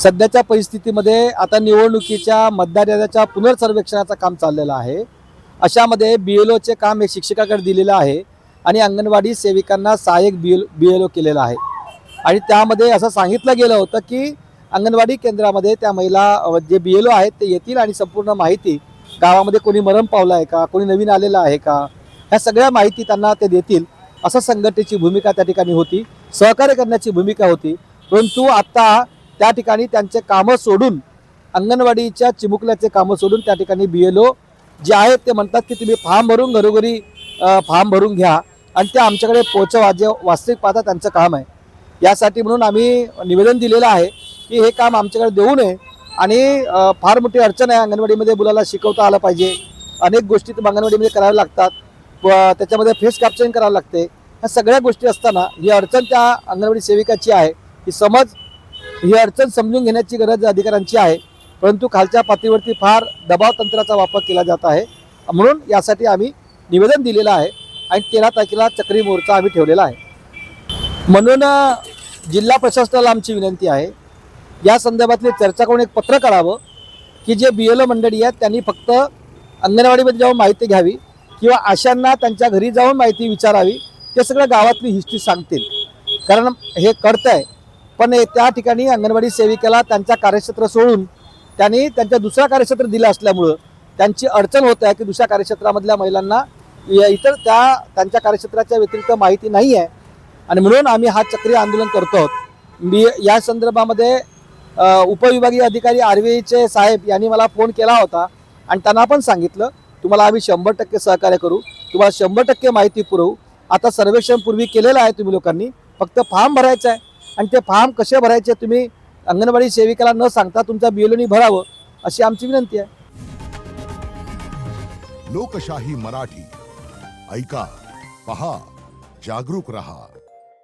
सध्याच्या परिस्थितीमध्ये आता निवडणुकीच्या मतदार याद्याच्या पुनर्सर्वेक्षणाचं काम चाललेलं आहे। अशामध्ये BLOचे काम हे शिक्षकाकडे दिलेलं आहे आणि अंगणवाडी सेविकांना सहाय्यक BLO केलेलं आहे आणि त्यामध्ये असं सांगितलं गेलं होतं की अंगणवाडी केंद्रामध्ये त्या महिला जे BLO आहेत ते येतील आणि संपूर्ण माहिती गावामध्ये कोणी मरण पावलं आहे का, कोणी नवीन आलेलं आहे का, ह्या सगळ्या माहिती त्यांना ते देतील असं संघटनेची भूमिका त्या ठिकाणी होती, सहकार्य करण्याची भूमिका होती। परंतु आता त्या ठिकाणी त्यांचे कामं सोडून अंगणवाडीच्या चिमुकल्याचे कामं सोडून त्या ठिकाणी BLO जे आहेत ते म्हणतात की तुम्ही फॉर्म भरून घरोघरी फॉर्म भरून घ्या आणि ते आमच्याकडे पोहोचवा, जे वास्तविक पाहता त्यांचं काम आहे। यासाठी म्हणून आम्ही निवेदन दिलेलं आहे की हे काम आमच्याकडे देऊ नये आणि फार मोठी अडचण आहे। अंगणवाडीमध्ये मुलाला शिकवता आलं पाहिजे, अनेक गोष्टी अंगणवाडीमध्ये कराव्या लागतात व त्याच्यामध्ये फेस कॅप्चरिंग करावं लागते। ह्या सगळ्या गोष्टी असताना ही अडचण त्या अंगणवाडी सेविकाची आहे, ही अडचण समजून घेण्याची गरज अधिकाऱ्यांची आहे। परंतु खालच्या पातळीवरती फार दबाव तंत्राचा वापर केला जात आहे, म्हणून यासाठी आम्ही निवेदन दिलेलं आहे आणि 13 तारखेला चक्री मोर्चा आम्ही ठेवलेला आहे। म्हणून जिल्हा प्रशासनाला आमची विनंती आहे, या संदर्भातली चर्चा करून एक पत्र काढावं की जे BLO मंडळी आहेत त्यांनी फक्त अंगणवाडीमध्ये जाऊन माहिती घ्यावी किंवा आशांना त्यांच्या घरी जाऊन माहिती विचारावी, ते सगळं गावातली हिस्ट्री सांगतील। कारण हे कळतं आहे, पण त्या ठिकाणी अंगणवाडी सेविकेला त्यांच्या कार्यक्षेत्र सोडून त्यांनी त्यांच्या दुसऱ्या कार्यक्षेत्र दिलं असल्यामुळं त्यांची अडचण होत आहे की दुसऱ्या कार्यक्षेत्रामधल्या महिलांना इतर त्यांच्या कार्यक्षेत्राच्या व्यतिरिक्त माहिती नाही आहे आणि म्हणून आम्ही हा चक्रीय आंदोलन करतो आहोत। या संदर्भामध्ये उपविभागीय अधिकारी RVAचे साहेब यांनी मला फोन केला होता आणि त्यांना पण सांगितलं तुम्हाला आम्ही 100% सहकार्य करू, तुम्हाला 100% माहिती पुरवू। आता सर्वेक्षण पूर्वी केलेलं आहे तुम्ही लोकांनी, फक्त फॉर्म भरायचं आहे आणि ते फॉर्म कसे भरायचे तुम्ही अंगणवाडी सेविकाला न सांगता तुमच्या BLOनी भरावं अशी आमची विनंती आहे। लोकशाही मराठी ऐका, पहा, जागरूक रहा।